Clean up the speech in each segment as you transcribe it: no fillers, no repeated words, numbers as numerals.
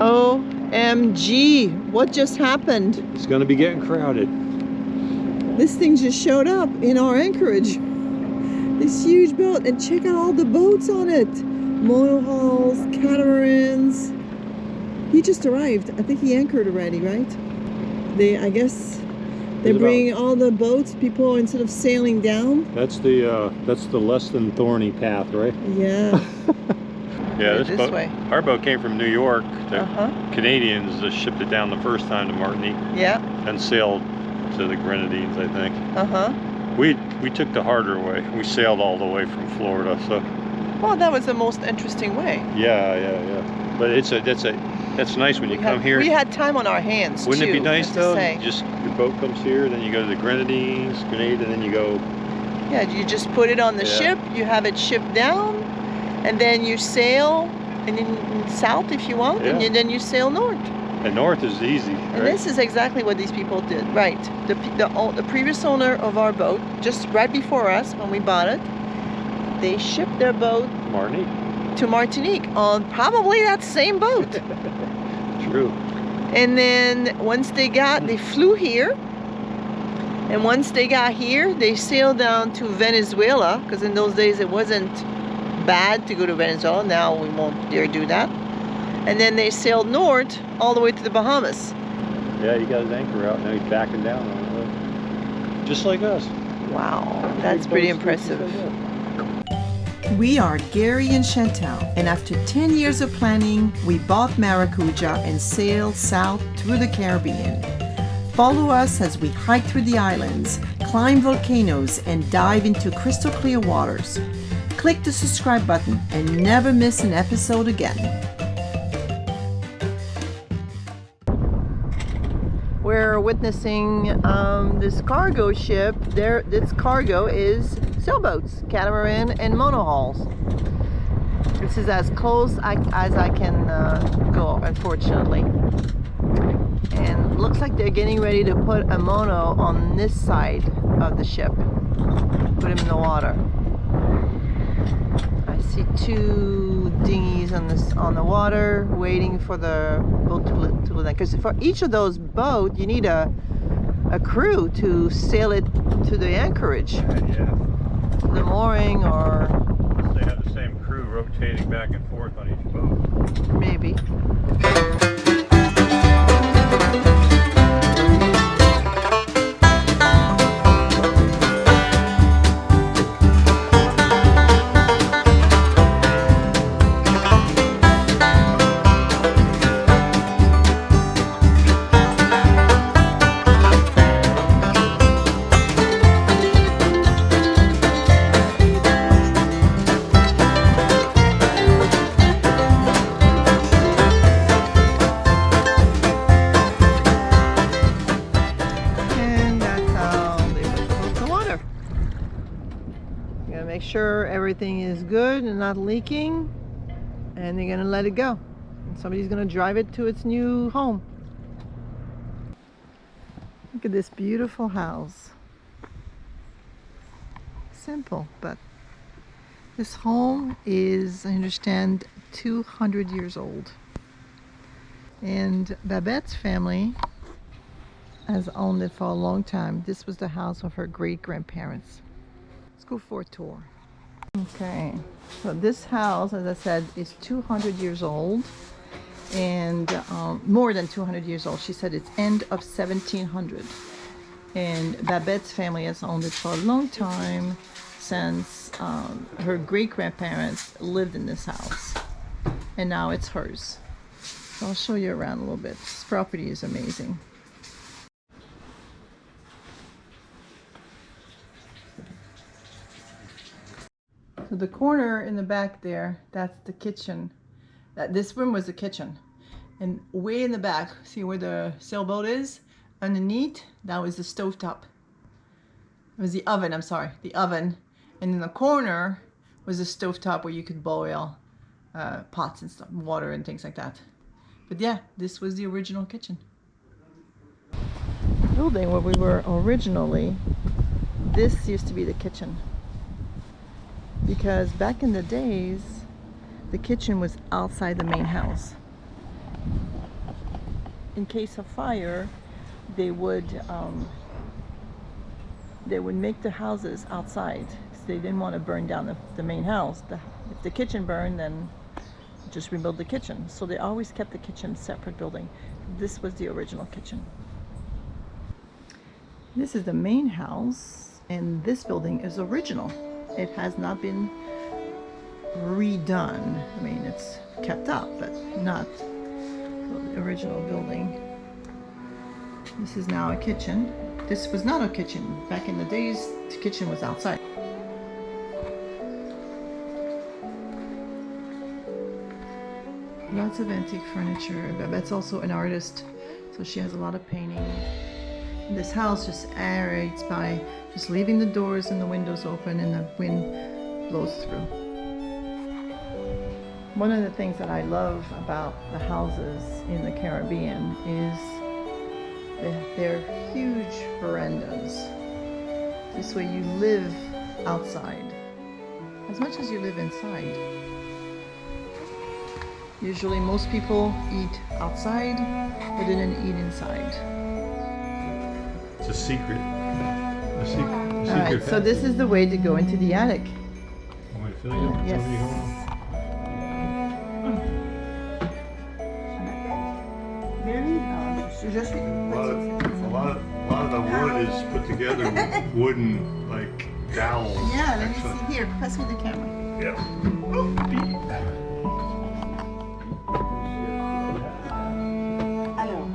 OMG, what just happened? It's going to be getting crowded. This thing just showed up in our anchorage. This huge boat, and check out all the boats on it. Monohulls, catamarans. He just arrived. I think he anchored already, right? I guess they're bringing all the boats. People, instead of sailing down. That's the less than thorny path, right? Yeah. Yeah, this boat, way. Our boat came from New York. The Canadians shipped it down the first time to Martinique. Yeah. And sailed to the Grenadines, I think. We took the harder way. We sailed all the way from Florida, so. Well, that was the most interesting way. Yeah. But that's nice when you come here. We had time on our hands. Wouldn't it be nice though? Just your boat comes here, then you go to the Grenadines, and then you go. Yeah, you just put it on the ship. You have it shipped down, and then you sail, and then south if you want, and then you sail north. And north is easy. And this is exactly what these people did, right? The previous owner of our boat, just right before us when we bought it, they shipped their boat to Martinique on probably that same boat. True. And then once they flew here, and once they got here, they sailed down to Venezuela, because in those days it wasn't bad to go to Venezuela. Now we won't dare do that. And then they sailed north all the way to the Bahamas. Yeah, he got his anchor out, now he's backing down on it. Just like us. Wow, that's pretty impressive. We are Gary and Chantal, and after 10 years of planning, we bought Maracudja and sailed south through the Caribbean. Follow us as we hike through the islands, climb volcanoes, and dive into crystal clear waters. Click the subscribe button and never miss an episode again. We're witnessing this cargo ship. This cargo is sailboats, catamaran, and monohulls. This is as close as I can go, unfortunately. And it looks like they're getting ready to put a mono on this side of the ship. Put him in the water. I see two dinghies on the water waiting for the boat to land. Because for each of those boats, you need a crew to sail it to the anchorage. Yeah. The mooring, or they have the same crew rotating back and forth on each boat. Maybe. Make sure everything is good and not leaking, and they're gonna let it go, and somebody's gonna drive it to its new home. Look at this beautiful house. Simple, but this home is, I understand, 200 years old, and Babette's family has owned it for a long time. This was the house of her great-grandparents. Let's go for a tour. Okay, so this house, as I said, is 200 years old, and more than 200 years old. She said it's end of 1700, and Babette's family has owned it for a long time, since her great-grandparents lived in this house, and now it's hers. So I'll show you around a little bit. This property is amazing. So the corner in the back there, that's the kitchen. This room was the kitchen. And way in the back, see where the sailboat is? Underneath, that was the stovetop. It was the oven, I'm sorry, the oven. And in the corner was a stovetop where you could boil pots and stuff, water and things like that. But yeah, this was the original kitchen. The building where we were originally, this used to be the kitchen. Because back in the days, the kitchen was outside the main house. in case of fire, they would make the houses outside. They didn't want to burn down the main house. If the kitchen burned, then just rebuild the kitchen. So they always kept the kitchen separate building. This was the original kitchen. This is the main house, and this building is original. It has not been redone. I mean, it's kept up, but not the original building. This is now a kitchen. This was not a kitchen. Back in the days, the kitchen was outside. Lots of antique furniture. Babette's also an artist, so she has a lot of painting. And this house just aerates by just leaving the doors and the windows open, and the wind blows through. One of the things that I love about the houses in the Caribbean is their huge verandas. This way you live outside as much as you live inside. Usually most people eat outside, but they didn't eat inside. It's a secret. A secret. All right, so this is the way to go into the attic. Want me to fill you? Yes. A lot of the wood is put together with wooden, like, dowels. Yeah, let me see. Here, pass me the camera. Yeah. Alors,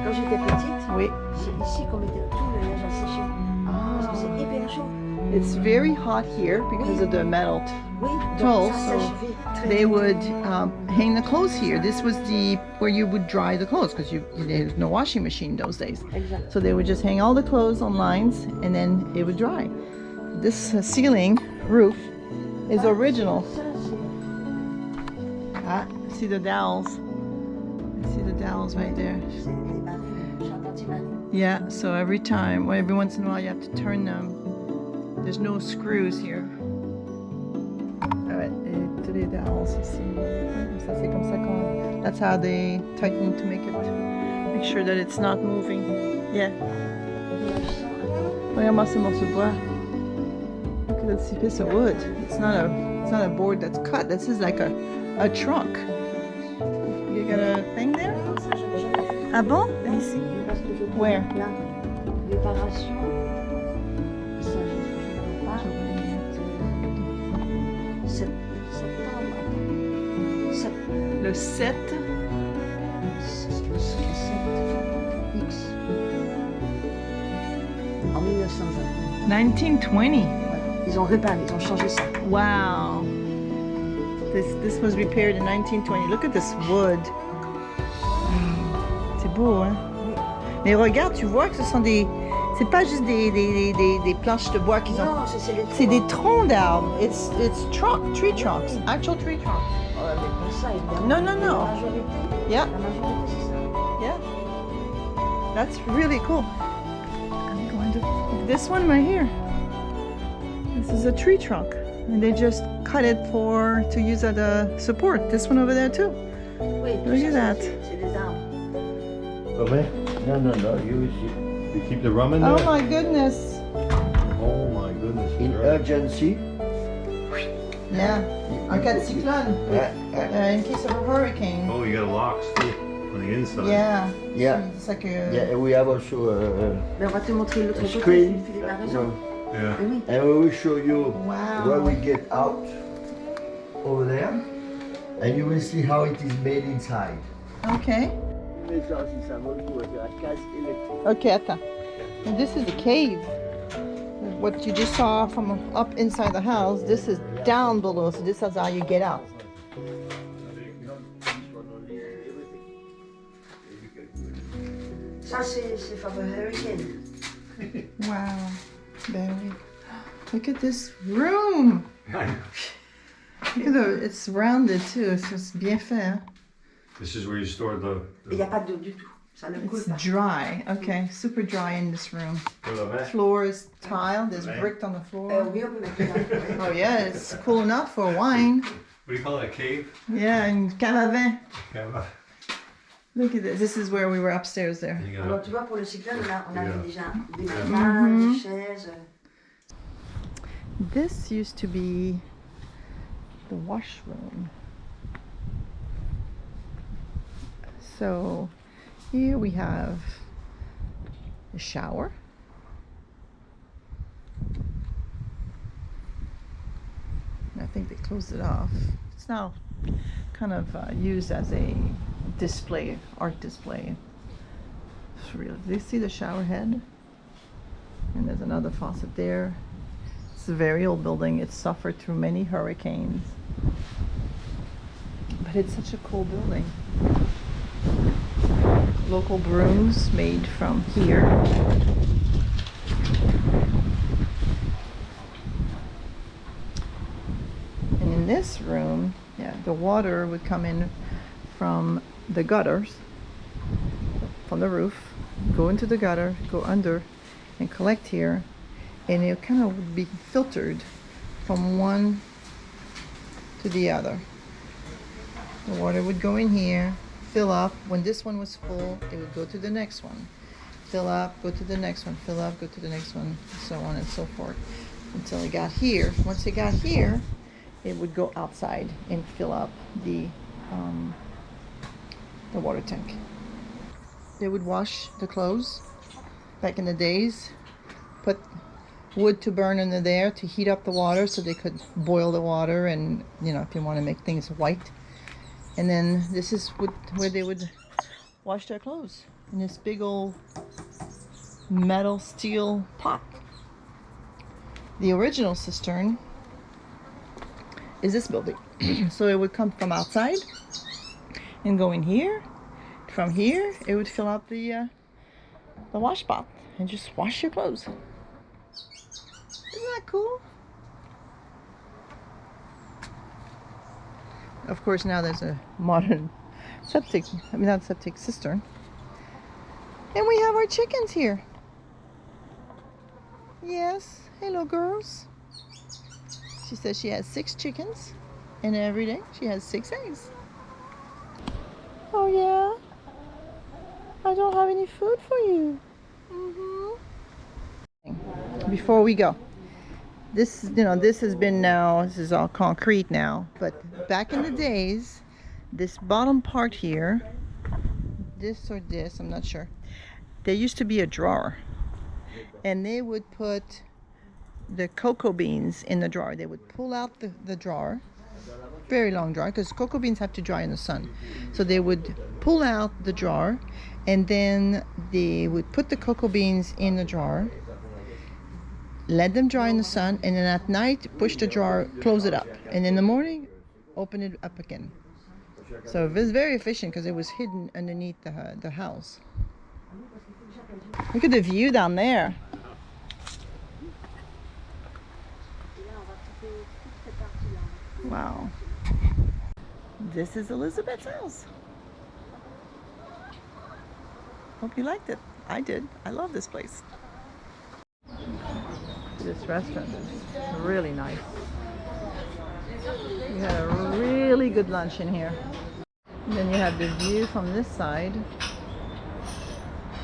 quand j'étais petite, Oui. c'est ici qu'on mettait tout le linge à sécher. Parce que c'est hyper chaud. It's very hot here because of the metal Oui, towels, donc ça so sèche vite, très they vite. would hang the clothes here. This was where you would dry the clothes, because there's no washing machine those days. Exact. So they would just hang all the clothes on lines, and then it would dry. This ceiling roof is original. Ça, c'est Ah, see the dowels. See the dowels right there. les barils, charpentier baril. Yeah, so every once in a while you have to turn them. There's no screws here. Alright, et tous les dowels ici. Ça c'est comme ça qu'on... That's how they tighten to make sure that it's not moving. Yeah. Regarde-moi ce morceau de bois. Look at this piece of wood. It's not a board that's cut. This is like a trunk. You got a thing there? Non, ça, je n'ai jamais fait. Ah bon? Ici. Parce que je Where? Là, réparation. Ça, je ne vois pas. Septembre. Le 7. X. En 1920. 1920. Voilà. Ils ont réparé, ils ont changé ça. Wow. This was repaired in 1920. Look at this wood. C'est beau, hein? Mais regarde, tu vois que ce sont des... C'est pas juste des planches de bois qu'ils ont... Non, C'est des troncs d'arbres. It's tree trunks. Actual tree trunks. Oh, mais pas ça, évidemment. Non, non, non. La majorité, Yeah, la majorité, c'est ça. yeah. That's really cool. I'm going to... This one right here. This is a tree trunk. And they just cut it to use as a support. This one over there too. Oui, tout Look ça, at that. c'est des arbres. Okay. No, you You keep the rum in there? Oh my goodness. Oh my goodness. in Right. urgency. Yeah. En cas de cyclone. In case of a hurricane. Oh, you got locks too on the inside. Yeah. Yeah. It's like a... Yeah, and we have also Mais on va te montrer l'autre a côté, screen. Philippe a raison. Yeah. Oui. And we will show you Wow. where we get out over there. And you will see how it is made inside. Okay. Mais ça aussi, ça vaut le coup, la case électrique. Okay, attends. And this is the cave. What you just saw from up inside the house, this is down below, so this is how you get out. Ça, c'est for the hurricane. Wow. Barry. Look at this room. Look at it's rounded too, so it's bien fait. Hein? This is where you store the Il n'y a pas d'eau du tout. Ça ne coule It's pas. dry. Okay, super dry in this room. for the vent. Floor is tiled. There's brick on the floor. Oui, on peut mettre là. Oh yeah, it's cool enough for wine. What do you call it, a cave? Yeah, une cave à vin. Yeah. Look at this. This is where we were upstairs there. Alors tu vois, pour le cyclone, on avait déjà des matelas, des chaises. This used to be the washroom. So here we have a shower. And I think they closed it off. It's now kind of used as a display, art display. It's really, do you see the shower head? And there's another faucet there. It's a very old building. It's suffered through many hurricanes. But it's such a cool building. Local brooms made from here. And in this room, yeah, the water would come in from the gutters, from the roof, go into the gutter, go under, and collect here. And it kind of would be filtered from one to the other. The water would go in here, fill up. When this one was full, it would go to the next one. Fill up, go to the next one, fill up, go to the next one, so on and so forth. Until it got here. Once it got here, it would go outside and fill up the water tank. They would wash the clothes back in the days, put wood to burn in there to heat up the water so they could boil the water, and you know, if you want to make things white. And then this is where they would wash their clothes, in this big old metal steel pot. The original cistern is this building. So it would come from outside and go in here. From here, it would fill up the wash pot and just wash your clothes. Isn't that cool? Of course, now there's a modern not septic cistern. And we have our chickens here. Yes, hello girls. She says she has 6 chickens, and every day she has 6 eggs. Oh yeah? I don't have any food for you. Before we go, this has been this is all concrete now, but back in the days, this bottom part here, this or this, I'm not sure, there used to be a drawer, and they would put the cocoa beans in the drawer. They would pull out the drawer, very long drawer, because cocoa beans have to dry in the sun. So they would pull out the drawer, and then they would put the cocoa beans in the drawer, let them dry in the sun, and then at night push the drawer, close it up, and in the morning open it up again. So it was very efficient because it was hidden underneath the house. Look at the view down there. Wow. This is Elizabeth's house. Hope you liked it. I did. I love this place. This restaurant is really nice. We had a really good lunch in here. And then you have the view from this side.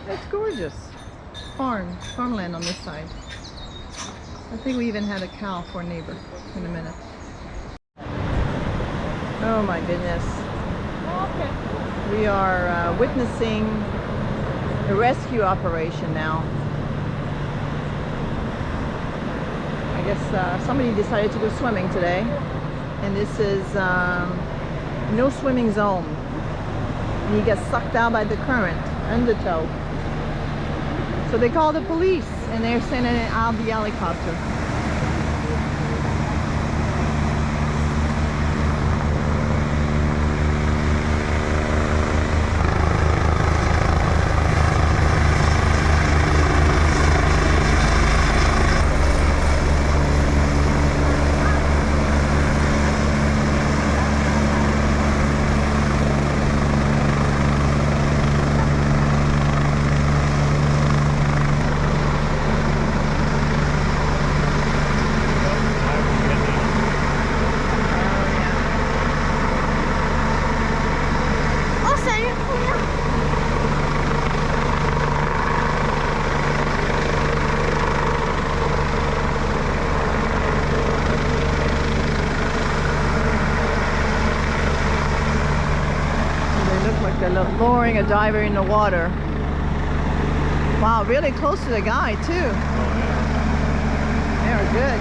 It's gorgeous. Farmland on this side. I think we even had a cow for a neighbor in a minute. Oh my goodness. Okay. We are witnessing a rescue operation now. I guess somebody decided to go swimming today, and this is no swimming zone. And he gets sucked out by the current, undertow. So they call the police, and they're sending out the helicopter. They're lowering a diver in the water. Wow, really close to the guy too. They're good.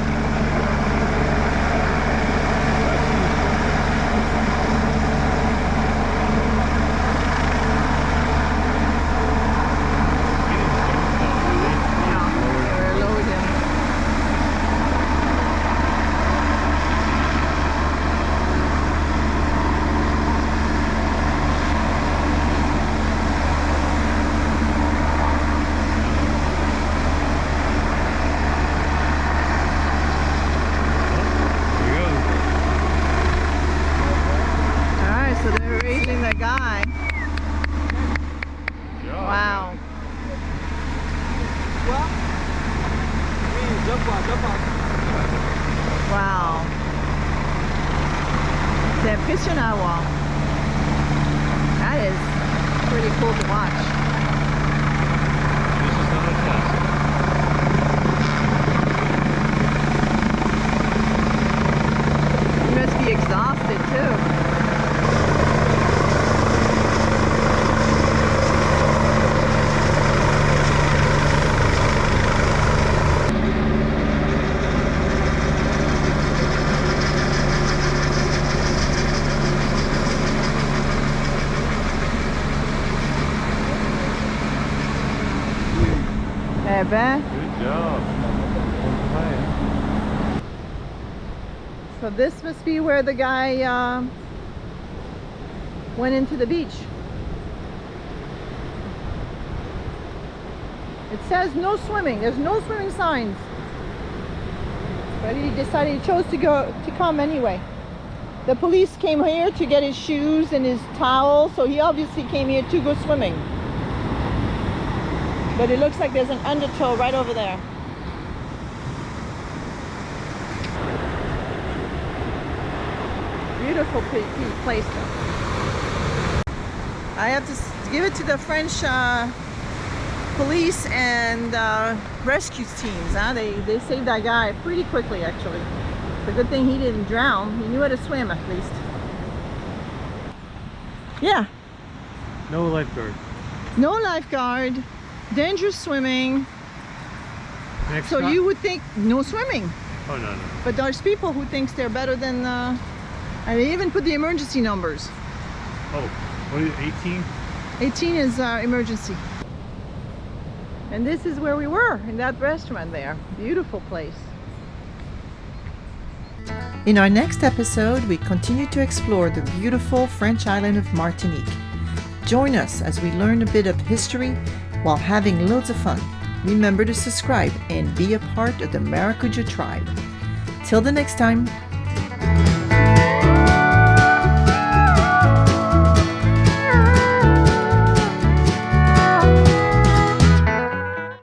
Guy. Wow. Wow. C'est impressionnant. Wow. That is pretty cool to watch. This is not a test. You must be exhausted too. Ben. Good job. So this must be where the guy went into the beach. It says no swimming. There's no swimming signs. But he decided he chose to come anyway. The police came here to get his shoes and his towel, so he obviously came here to go swimming. But it looks like there's an undertow right over there. Beautiful place though. I have to give it to the French police and rescue teams. Huh? They saved that guy pretty quickly actually. It's a good thing he didn't drown. He knew how to swim at least. Yeah. No lifeguard. No lifeguard. Dangerous swimming. Next So stop. you would think no swimming. Oh no. But there's people who thinks they're better than and they even put the emergency numbers. Oh, what is it, 18? 18 is emergency. And this is where we were, in that restaurant there. Beautiful place. In our next episode, we continue to explore the beautiful French island of Martinique. Join us as we learn a bit of history while having loads of fun. Remember to subscribe and be a part of the Maracudja tribe. Till the next time.